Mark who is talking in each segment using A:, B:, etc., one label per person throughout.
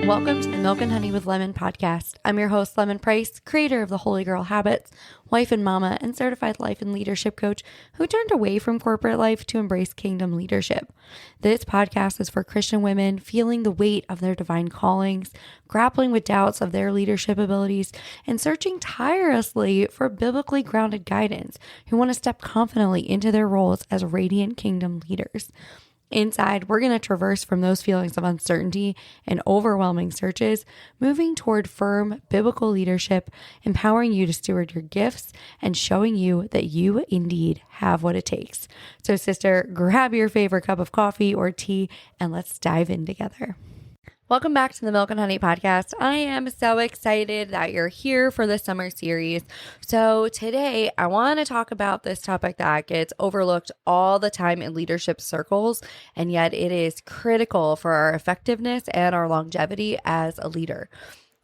A: Welcome to the Milk and Honey with Lemon podcast. I'm your host, Lemon Price, creator of the Holy Girl Habits, wife and mama, and certified life and leadership coach who turned away from corporate life to embrace kingdom leadership. This podcast is for Christian women feeling the weight of their divine callings, grappling with doubts of their leadership abilities, and searching tirelessly for biblically grounded guidance who want to step confidently into their roles as radiant kingdom leaders. Inside, we're going to traverse from those feelings of uncertainty and overwhelming searches, moving toward firm biblical leadership, empowering you to steward your gifts, and showing you that you indeed have what it takes. So, sister, grab your favorite cup of coffee or tea, and let's dive in together. Welcome back to the Milk and Honey podcast. I am so excited that you're here for the summer series. So today I want to talk about this topic that gets overlooked all the time in leadership circles, and yet it is critical for our effectiveness and our longevity as a leader.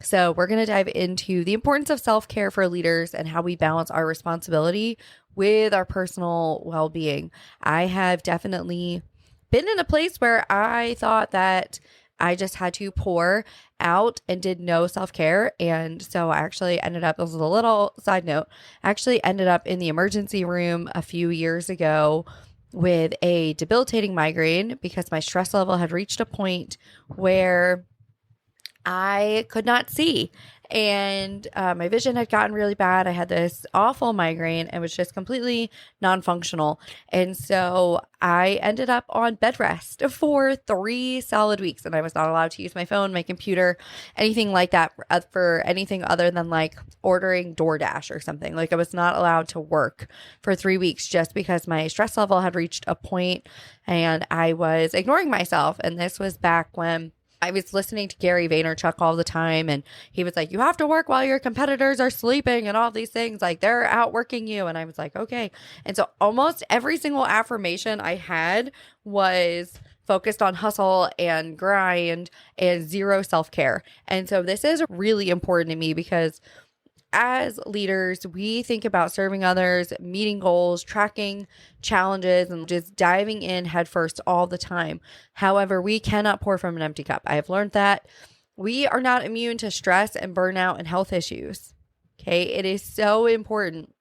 A: So we're going to dive into the importance of self-care for leaders and how we balance our responsibility with our personal well-being. I have definitely been in a place where I thought that I just had to pour out and did no self-care. And so I actually ended up, this is a little side note, actually ended up in the emergency room a few years ago with a debilitating migraine because my stress level had reached a point where I could not see. And my vision had gotten really bad. I had this awful migraine and was just completely non-functional. And so I ended up on bed rest for 3 solid weeks. And I was not allowed to use my phone, my computer, anything like that for anything other than like ordering DoorDash or something. Like I was not allowed to work for 3 weeks just because my stress level had reached a point and I was ignoring myself. And this was back when I was listening to Gary Vaynerchuk all the time, and he was like, you have to work while your competitors are sleeping and all these things, like they're outworking you. And I was like, okay. And so almost every single affirmation I had was focused on hustle and grind and zero self-care. And so this is really important to me because as leaders, we think about serving others, meeting goals, tracking challenges, and just diving in headfirst all the time. However, we cannot pour from an empty cup. I have learned that we are not immune to stress and burnout and health issues. Okay, it is so important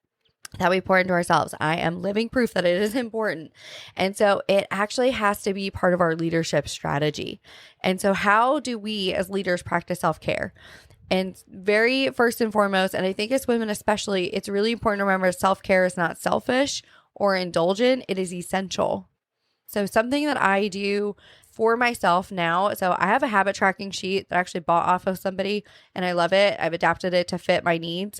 A: that we pour into ourselves. I am living proof that it is important. And so it actually has to be part of our leadership strategy. And so how do we as leaders practice self-care? And very first and foremost, and I think as women especially, it's really important to remember self-care is not selfish or indulgent. It is essential. So something that I do for myself now, so I have a habit tracking sheet that I actually bought off of somebody and I love it. I've adapted it to fit my needs.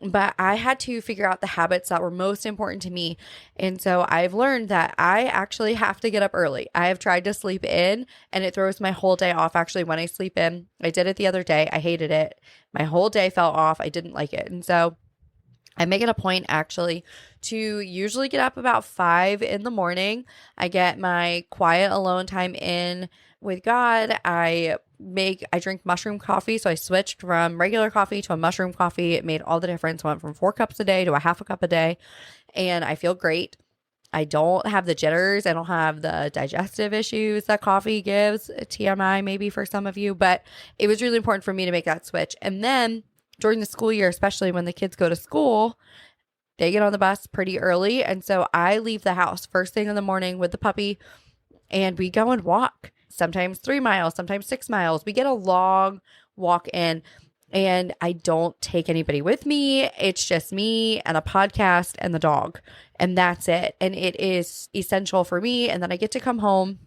A: But I had to figure out the habits that were most important to me. And so I've learned that I actually have to get up early. I have tried to sleep in and it throws my whole day off actually when I sleep in. I did it the other day. I hated it. My whole day fell off. I didn't like it. And so I make it a point actually to usually get up about 5 in the morning. I get my quiet alone time in with God. I drink mushroom coffee. So I switched from regular coffee to a mushroom coffee. It made all the difference. Went from 4 cups a day to a half a cup a day. And I feel great. I don't have the jitters. I don't have the digestive issues that coffee gives. TMI maybe for some of you, but it was really important for me to make that switch. And then during the school year, especially when the kids go to school, they get on the bus pretty early. And so I leave the house first thing in the morning with the puppy and we go and walk. Sometimes 3 miles, sometimes 6 miles. We get a long walk in and I don't take anybody with me. It's just me and a podcast and the dog and that's it. And it is essential for me. And then I get to come home.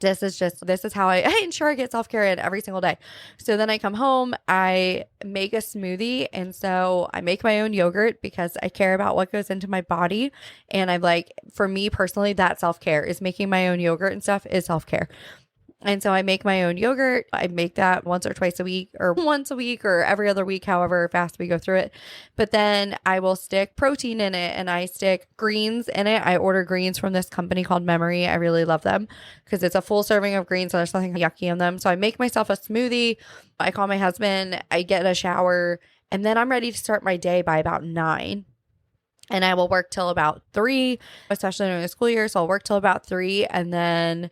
A: This is how I ensure I get self-care in every single day. So then I come home, I make a smoothie. And so I make my own yogurt because I care about what goes into my body. And I'm like, for me personally, that self-care is making my own yogurt and stuff is self-care. And so I make my own yogurt. I make that once or twice a week or once a week or every other week, however fast we go through it. But then I will stick protein in it and I stick greens in it. I order greens from this company called Memory. I really love them because it's a full serving of greens. So there's nothing yucky in them. So I make myself a smoothie. I call my husband. I get a shower and then I'm ready to start my day by about 9. And I will work till about 3, especially during the school year. So I'll work till about 3 and then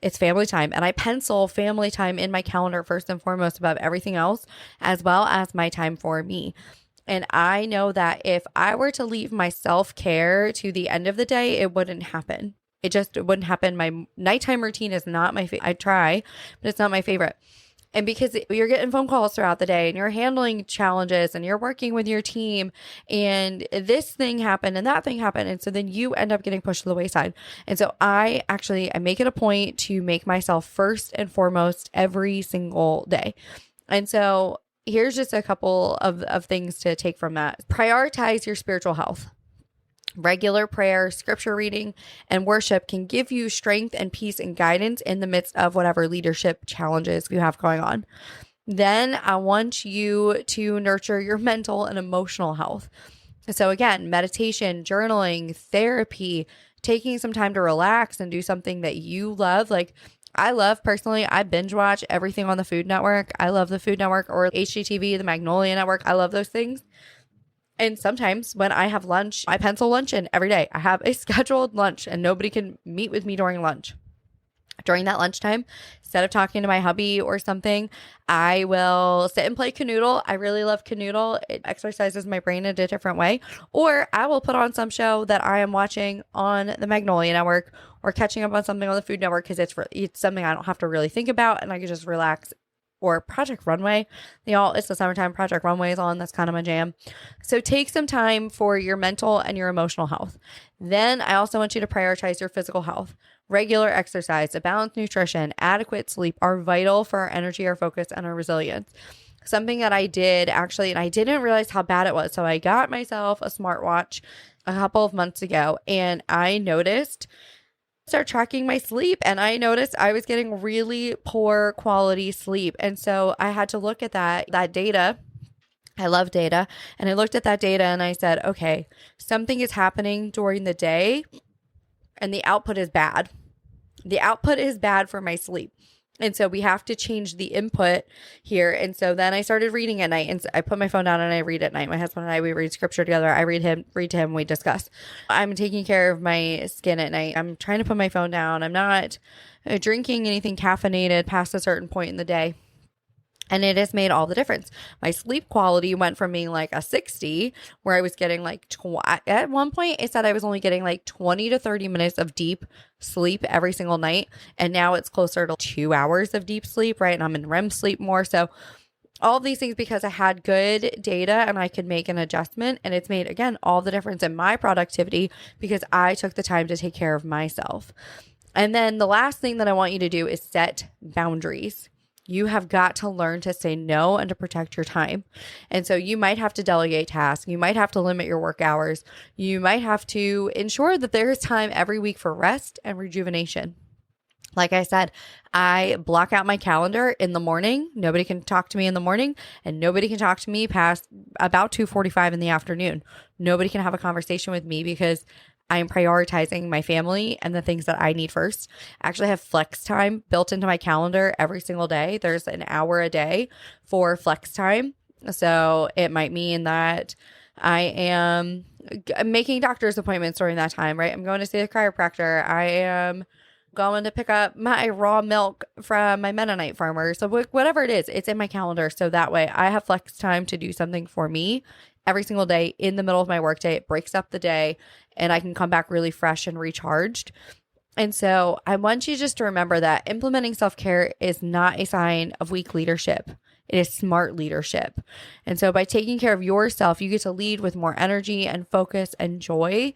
A: it's family time. And I pencil family time in my calendar first and foremost above everything else, as well as my time for me. And I know that if I were to leave my self-care to the end of the day, it wouldn't happen. It just wouldn't happen. My nighttime routine is not my favorite. I try, but it's not my favorite. And because you're getting phone calls throughout the day and you're handling challenges and you're working with your team and this thing happened and that thing happened. And so then you end up getting pushed to the wayside. And so I make it a point to make myself first and foremost every single day. And so here's just a couple of things to take from that. Prioritize your spiritual health. Regular prayer, scripture reading, and worship can give you strength and peace and guidance in the midst of whatever leadership challenges you have going on. Then I want you to nurture your mental and emotional health. So again, meditation, journaling, therapy, taking some time to relax and do something that you love. Like I binge watch everything on the Food Network. I love the Food Network or HGTV, the Magnolia Network. I love those things. And sometimes when I have lunch, I pencil lunch in every day. I have a scheduled lunch and nobody can meet with me during lunch. During that lunchtime, instead of talking to my hubby or something, I will sit and play Canoodle. I really love Canoodle. It exercises my brain in a different way. Or I will put on some show that I am watching on the Magnolia Network or catching up on something on the Food Network because it's something I don't have to really think about and I can just relax. Or Project Runway. It's the summertime. Project Runway is on. That's kind of my jam. So take some time for your mental and your emotional health. Then I also want you to prioritize your physical health. Regular exercise, a balanced nutrition, adequate sleep are vital for our energy, our focus, and our resilience. Something that I did actually, and I didn't realize how bad it was. So I got myself a smartwatch a couple of months ago and I noticed start tracking my sleep and I noticed I was getting really poor quality sleep. And so I had to look at that data. I love data. And I looked at that data and I said, okay, something is happening during the day and the output is bad. The output is bad for my sleep. And so we have to change the input here. And so then I started reading at night and I put my phone down and I read at night. My husband and I, we read scripture together. I read to him, we discuss. I'm taking care of my skin at night. I'm trying to put my phone down. I'm not drinking anything caffeinated past a certain point in the day. And it has made all the difference. My sleep quality went from being like a 60, where I was getting at one point, it said I was only getting like 20 to 30 minutes of deep sleep every single night. And now it's closer to 2 hours of deep sleep, right? And I'm in REM sleep more. So all of these things because I had good data and I could make an adjustment. And it's made, again, all the difference in my productivity because I took the time to take care of myself. And then the last thing that I want you to do is set boundaries. You have got to learn to say no and to protect your time. And so you might have to delegate tasks. You might have to limit your work hours. You might have to ensure that there is time every week for rest and rejuvenation. Like I said, I block out my calendar in the morning. Nobody can talk to me in the morning and nobody can talk to me past about 2:45 in the afternoon. Nobody can have a conversation with me because I'm prioritizing my family and the things that I need first. I actually have flex time built into my calendar every single day. There's an hour a day for flex time. So it might mean that I am making doctor's appointments during that time, right? I'm going to see the chiropractor. I am going to pick up my raw milk from my Mennonite farmer. So whatever it is, it's in my calendar. So that way I have flex time to do something for me every single day in the middle of my workday. It breaks up the day and I can come back really fresh and recharged. And so I want you just to remember that implementing self-care is not a sign of weak leadership. It is smart leadership. And so by taking care of yourself, you get to lead with more energy and focus and joy,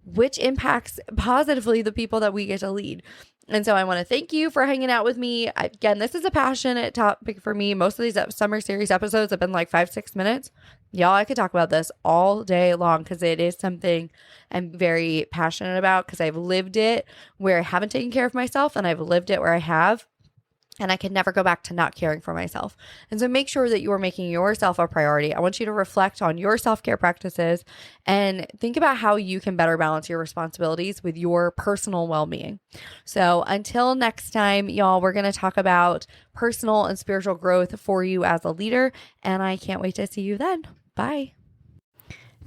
A: which impacts positively the people that we get to lead. And so I want to thank you for hanging out with me. Again, this is a passionate topic for me. Most of these summer series episodes have been like 5-6 minutes. Y'all, I could talk about this all day long because it is something I'm very passionate about because I've lived it where I haven't taken care of myself and I've lived it where I have. And I can never go back to not caring for myself. And so make sure that you are making yourself a priority. I want you to reflect on your self-care practices and think about how you can better balance your responsibilities with your personal well-being. So until next time, y'all, we're going to talk about personal and spiritual growth for you as a leader. And I can't wait to see you then. Bye.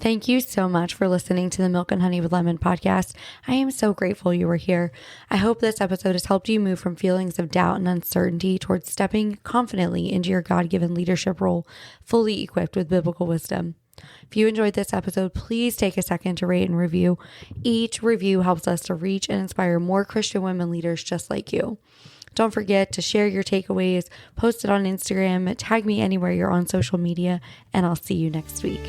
A: Thank you so much for listening to the Milk and Honey with Lemon podcast. I am so grateful you were here. I hope this episode has helped you move from feelings of doubt and uncertainty towards stepping confidently into your God-given leadership role, fully equipped with biblical wisdom. If you enjoyed this episode, please take a second to rate and review. Each review helps us to reach and inspire more Christian women leaders just like you. Don't forget to share your takeaways, post it on Instagram, tag me anywhere you're on social media, and I'll see you next week.